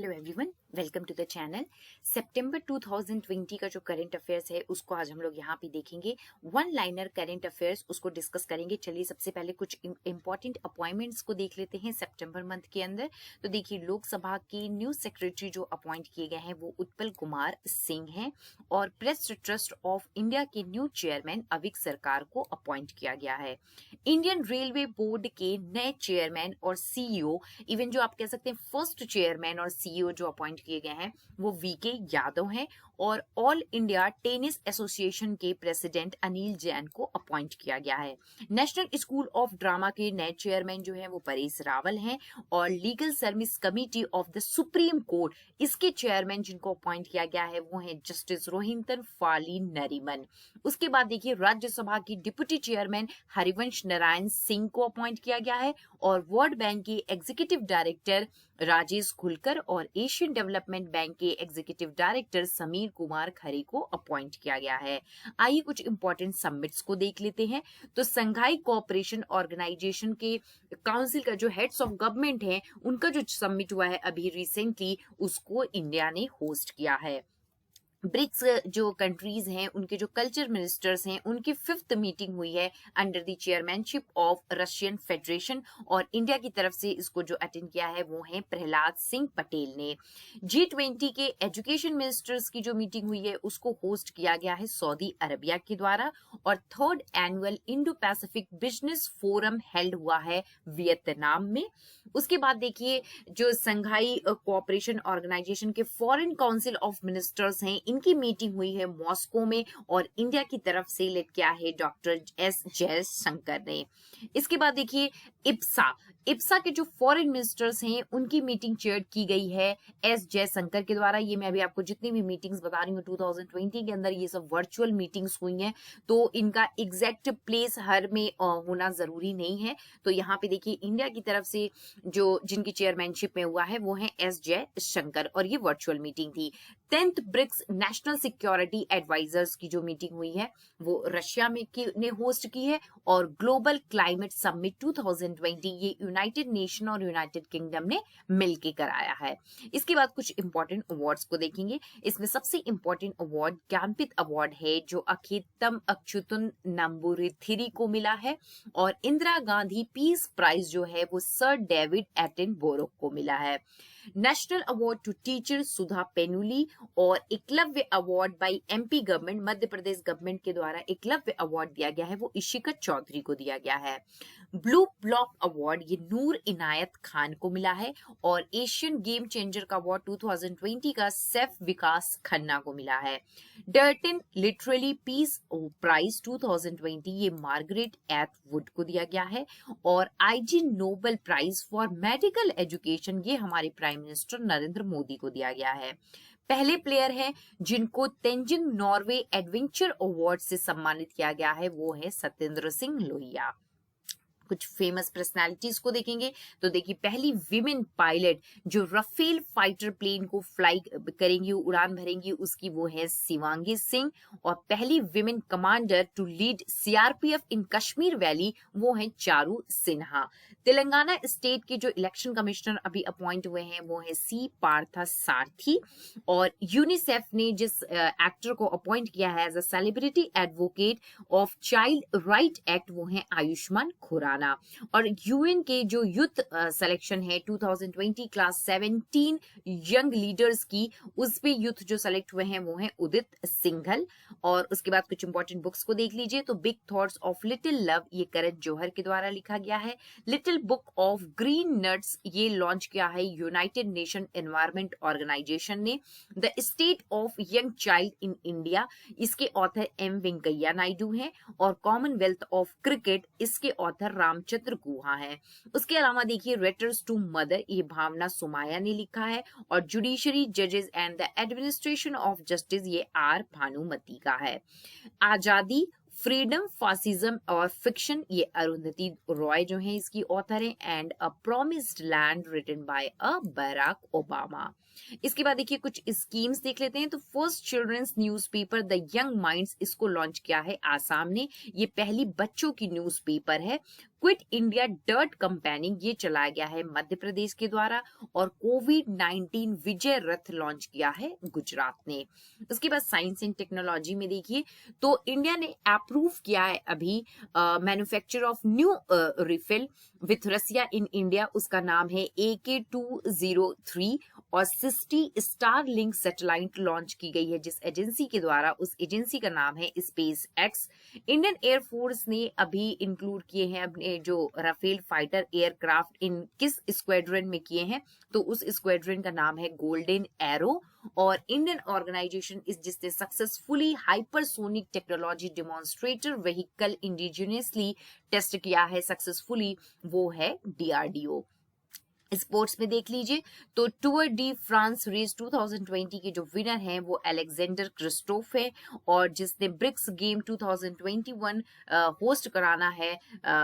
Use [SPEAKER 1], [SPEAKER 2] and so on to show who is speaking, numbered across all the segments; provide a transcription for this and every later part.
[SPEAKER 1] Hello everyone, welcome to the channel. सितंबर 2020 का जो करंट अफेयर्स है उसको आज हम लोग यहाँ पे देखेंगे। वन लाइनर करंट अफेयर्स उसको डिस्कस करेंगे। चलिए सबसे पहले कुछ इंपॉर्टेंट अपॉइंटमेंट्स को देख लेते हैं सितंबर मंथ के अंदर। तो देखिए, लोकसभा के न्यू सेक्रेटरी जो अपॉइंट किए गए हैं वो उत्पल कुमार सिंह हैं और प्रेस ट्रस्ट ऑफ इंडिया के न्यू चेयरमैन अविक सरकार को अपॉइंट किया गया है। इंडियन रेलवे बोर्ड के नए चेयरमैन और सीईओ, इवन जो आप कह सकते हैं फर्स्ट चेयरमैन और सीईओ जो अपॉइंट किए गए हैं वो वीके यादव हैं और ऑल इंडिया टेनिस एसोसिएशन के प्रेसिडेंट अनिल जैन को अपॉइंट किया गया है। नेशनल स्कूल ऑफ ड्रामा के नए चेयरमैन जो हैं वो परेश रावल हैं और legal service committee of the supreme court, इसके चेयरमैन जिनको अपॉइंट किया गया है वो हैं जस्टिस रोहिंटन फाली नरीमन। उसके बाद देखिए, राज्यसभा की डिप्टी चेयरमैन हरिवंश नारायण सिंह को अपॉइंट किया गया है और वर्ल्ड बैंक के एग्जीक्यूटिव डायरेक्टर राजेश खुलकर और एशियन डेवलपमेंट बैंक के एग्जीक्यूटिव डायरेक्टर समीर कुमार खरे को अपॉइंट किया गया है। आइए कुछ इंपॉर्टेंट समिट्स को देख लेते हैं। तो संघाई कोऑपरेशन ऑर्गेनाइजेशन के काउंसिल का जो हेड्स ऑफ गवर्नमेंट है उनका जो समिट हुआ है अभी रिसेंटली, उसको इंडिया ने होस्ट किया है। ब्रिक्स जो कंट्रीज हैं उनके जो कल्चर मिनिस्टर्स हैं उनकी 5th मीटिंग हुई है under the chairmanship of Russian federation और इंडिया की तरफ से इसको जो अटेंड किया है वो है प्रहलाद सिंह पटेल ने। G20 के एजुकेशन मिनिस्टर्स की जो मीटिंग हुई है उसको होस्ट किया गया है सऊदी अरबिया के द्वारा और 3rd annual Indo Pacific business forum held हुआ है वियतनाम में। उसके बाद देखिए, जो संघाई कोऑपरेशन ऑर्गेनाइजेशन के फॉरेन काउंसिल ऑफ मिनिस्टर्स हैं इनकी मीटिंग हुई है मॉस्को में और इंडिया की तरफ से लेट किया है डॉक्टर एस जयशंकर ने। इसके बाद देखिए, इप्सा के जो फॉरेन मिनिस्टर्स हैं उनकी मीटिंग चेयर की गई है एस जयशंकर के द्वारा। ये मैं अभी आपको जितनी भी मीटिंग्स बता रही हूँ 2020 के अंदर ये सब वर्चुअल मीटिंग्स हुई हैं, तो इनका एग्जैक्ट प्लेस हर में होना जरूरी नहीं है। तो यहाँ पे देखिए, इंडिया की तरफ से जो जिनकी चेयरमैनशिप में हुआ है वो है एस जयशंकर और ये वर्चुअल मीटिंग थी। 10th BRICS national security advisers की जो मीटिंग हुई है वो रशिया में ने होस्ट की है और ग्लोबल क्लाइमेट समिट 2020 ये यूनाइटेड नेशन और यूनाइटेड किंगडम ने मिलकर कराया है। इसके बाद कुछ इंपॉर्टेंट अवार्ड्स को देखेंगे। इसमें सबसे इंपॉर्टेंट अवार्ड ज्ञानपीठ अवार्ड है जो अखेतम अच्युतन नंबूरिथिरी को मिला है और इंदिरा गांधी पीस प्राइज जो है वो सर डेविड एटनबरो को मिला है। नेशनल अवार्ड टू टीचर सुधा पेनुली और Eklavya award bye MP government, Madhya Pradesh government के द्वारा एकलव्य अवार्ड दिया गया है वो इशिका चौधरी को दिया गया है। ब्लू ब्लॉक अवार्ड ये नूर इनायत खान को मिला है और एशियन गेम चेंजर का अवार्ड 2020 का सैफ विकास खन्ना को मिला है। डर्टन लिटरली पीस प्राइज 2020 ये मार्गरेट एथवुड को दिया गया है और Ig Nobel prize for medical education ये हमारे प्राइम मिनिस्टर नरेंद्र मोदी को दिया गया है। पहले प्लेयर हैं जिनको तेंजिंग नॉर्वे एडवेंचर अवार्ड से सम्मानित किया गया है वो है सत्येंद्र सिंह लोहिया। कुछ फेमस पर्सनालिटीज को देखेंगे तो देखिए, पहली विमेन पायलट जो रफेल फाइटर प्लेन को फ्लाई करेंगी, उड़ान भरेंगी, उसकी वो है शिवांगी सिंह और पहली women commander to lead CRPF in Kashmir valley वो है चारू सिन्हा। तेलंगाना स्टेट के जो इलेक्शन कमिश्नर अभी अपॉइंट हुए हैं वो है सी पार्था सारथी और यूनिसेफ ने जिस एक्टर को अपॉइंट किया है as a celebrity advocate of child right act वो है आयुष्मान खुराना। और यूएन के जो यूथ सिलेक्शन है 2020 क्लास 17 यंग लीडर्स की, उस पे यूथ जो सेलेक्ट हुए हैं वो हैं उदित सिंघल। और उसके बाद कुछ इंपॉर्टेंट बुक्स को देख लीजिए तो big thoughts of little love ये करण जौहर के द्वारा लिखा गया है। Little book of green nuts ये लॉन्च किया है यूनाइटेड नेशन एनवायरमेंट ऑर्गेनाइजेशन ने। The state of young child in India इसके ऑथर एम वेंकैया नायडू हैं और कॉमनवेल्थ ऑफ क्रिकेट इसके ऑथर रामचंद्र गुहा है। उसके अलावा देखिए, लेटर्स टू मदर ये भावना सुमाया ने लिखा है और जुडिशरी जजेस and the administration of justice ये आर भानुमति का है। आजादी, फ्रीडम, फासिज्म और फिक्शन ये अरुंधति रॉय जो है इसकी ऑथर है and a promised land written by a Barack Obama. इसके बाद देखिए कुछ स्कीम्स देख लेते हैं। तो first children's newspaper the young minds इसको लॉन्च किया है आसाम ने। ये पहली बच्चों की न्यूज़पेपर है। क्विट इंडिया डर्ट कैंपेनिंग ये चलाया गया है मध्य प्रदेश के द्वारा, और कोविड-19 विजय रथ लॉन्च किया है गुजरात ने। उसके बाद साइंस एंड टेक्नोलॉजी में देखिए तो इंडिया ने अप्रूव किया है अभी manufacture of new refill with Russia in India, उसका नाम है AK-203, और 60 स्टार लिंक सैटेलाइट लॉन्च की गई है जिस एजेंसी के द्वारा, उस एजेंसी का नाम है स्पेस एक्स। इंडियन एयरफोर्स ने अभी इंक्लूड किए हैं अपने जो राफेल फाइटर एयरक्राफ्ट इन किस स्क्वाड्रन में किए हैं, तो उस स्क्वाड्रन का नाम है गोल्डन एरो। और इंडियन ऑर्गेनाइजेशन इस जिसने successfully hypersonic technology demonstrator vehicle indigenously test किया है सक्सेसफुली, वो है DRDO। स्पोर्ट्स में देख लीजिए तो टूर डी फ्रांस रेस 2020 के जो विनर हैं वो अलेक्जेंडर क्रिस्टोफ है, और जिसने ब्रिक्स गेम 2021 होस्ट कराना है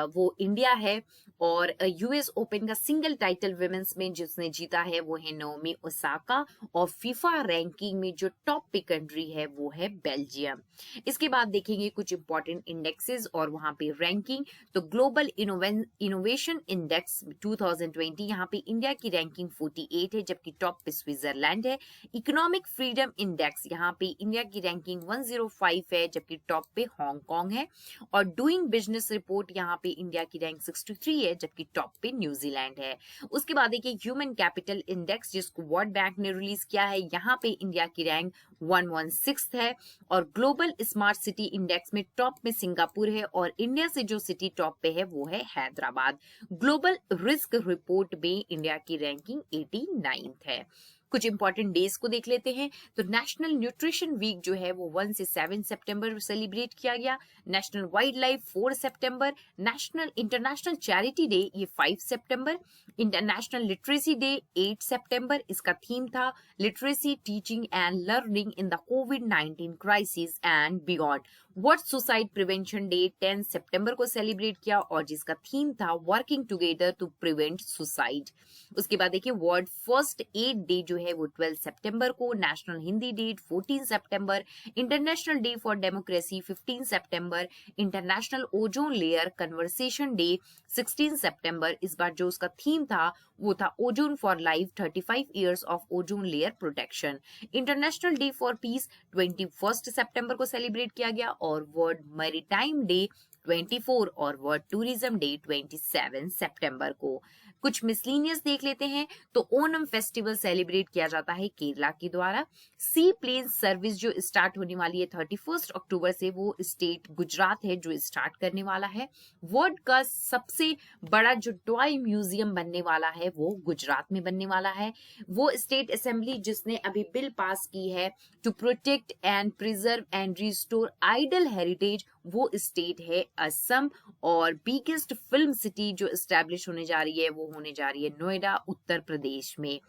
[SPEAKER 1] वो इंडिया है। और US ओपन का सिंगल टाइटल विमेंस में जिसने जीता है वो है नाओमी ओसाका, और फीफा रैंकिंग में जो टॉप पे कंट्री है वो है बेल्जियम। इसके बाद देखेंगे कुछ इंपॉर्टेंट इंडेक्सेस और वहां पे रैंकिंग, तो ग्लोबल इनोवेशन इंडेक्स 2020 यहाँ पे इंडिया की रैंकिंग 48 है जबकि टॉप पे स्विट्जरलैंड है। इकोनॉमिक फ्रीडम इंडेक्स यहाँ पे इंडिया की रैंकिंग 105 है जबकि टॉप पे हांगकांग है। और डूइंग बिजनेस रिपोर्ट यहाँ पे इंडिया की रैंक 63 है जबकि टॉप पे न्यूजीलैंड है। उसके बाद देखिए ह्यूमन कैपिटल इंडेक्स जिसको वर्ल्ड बैंक ने रिलीज किया है, यहाँ पे इंडिया की रैंक 116 है। और ग्लोबल स्मार्ट सिटी इंडेक्स में टॉप में सिंगापुर है, और इंडिया से जो सिटी टॉप पे है वो है हैदराबाद। ग्लोबल रिस्क रिपोर्ट में इंडिया की रैंकिंग 89 है। कुछ इंपॉर्टेंट डेज को देख लेते हैं तो नेशनल न्यूट्रिशन वीक जो है वो 1 से 7 सितंबर सेलिब्रेट किया गया। नेशनल वाइल्ड लाइफ 4 सितंबर, नेशनल इंटरनेशनल चैरिटी डे ये 5 सितंबर, इंटरनेशनल लिटरेसी डे 8 सितंबर, इसका थीम था literacy teaching and learning in the कोविड-19 crisis and beyond. World suicide prevention day 10 सितंबर को सेलिब्रेट किया और जिसका थीम था working together to prevent suicide. उसके बाद देखिए वर्ल्ड फर्स्ट एड डे जो है वो 12 सितंबर को, national Hindi day 14 September, international day for democracy 15 September, international ozone layer conversation day 16 सितंबर। इस बार जो उसका थीम था वो था ozone for life 35 years of ozone layer protection. International day for piece 21 सितंबर को सेलिब्रेट किया गया, और वर्ल्ड मैरीटाइम डे 24 और वर्ल्ड टूरिज्म डे 27 सितंबर को। कुछ मिसलिनियस देख लेते हैं तो ओनम फेस्टिवल सेलिब्रेट किया जाता है केरला के द्वारा। सी प्लेन सर्विस जो स्टार्ट होने वाली है 31 अक्टूबर से, वो स्टेट गुजरात है जो स्टार्ट करने वाला है। वर्ल्ड का सबसे बड़ा जो टॉय म्यूजियम बनने वाला है वो गुजरात में बनने वाला है। वो स्टेट असेंबली जिसने अभी बिल पास की है to protect and preserve and restore idol heritage, वो स्टेट है असम। और बिगेस्ट फिल्म सिटी जो एस्टैब्लिश होने जा रही है वो होने जा रही है नोएडा उत्तर प्रदेश में।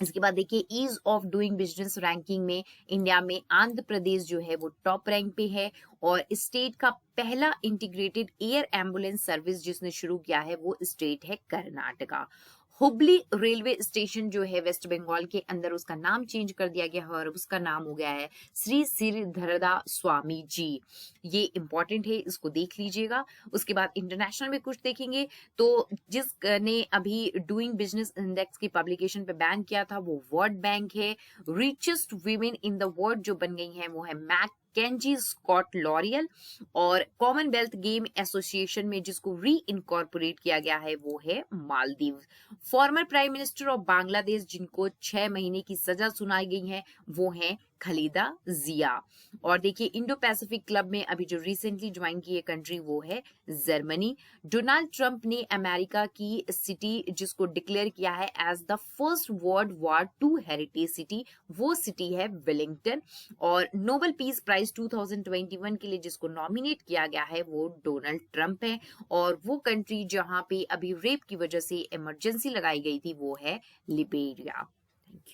[SPEAKER 1] इसके बाद देखिए ease of doing business ranking में इंडिया में आंध्र प्रदेश जो है वो टॉप रैंक पे है, और स्टेट का पहला इंटीग्रेटेड एयर एम्बुलेंस सर्विस जिसने शुरू किया है वो स्टेट है कर्नाटका। हुबली रेलवे स्टेशन जो है वेस्ट बंगाल के अंदर, उसका नाम चेंज कर दिया गया है और उसका नाम हो गया है श्री श्रीधरदा स्वामी जी। ये इंपॉर्टेंट है, इसको देख लीजिएगा। उसके बाद इंटरनेशनल में कुछ देखेंगे तो जिसने अभी डूइंग बिजनेस इंडेक्स की पब्लिकेशन पे बैन किया था वो वर्ल्ड बैंक है। Richest women in the world जो बन गई हैं वो है मैकेंजी स्कॉट लॉरियल। और कॉमनवेल्थ गेम एसोसिएशन में जिसको री इनकॉर्पोरेट किया गया है वो है Maldives. Former prime minister of Bangladesh जिनको 6 महीने की सजा सुनाई गई है वो है खलीदा जिया। और देखिए इंडो पैसिफिक क्लब में अभी जो रिसेंटली ज्वाइन की है कंट्री वो है जर्मनी। डोनाल्ड ट्रंप ने अमेरिका की सिटी जिसको डिक्लेयर किया है as the first world war 2 heritage city, वो सिटी है वेलिंगटन। और नोबेल पीस प्राइज 2021 के लिए जिसको नॉमिनेट किया गया है वो डोनाल्ड ट्रंप है। और वो कंट्री जहां पे अभी रेप की वजह से इमरजेंसी लगाई गई थी वो है लिबेरिया। Thank you.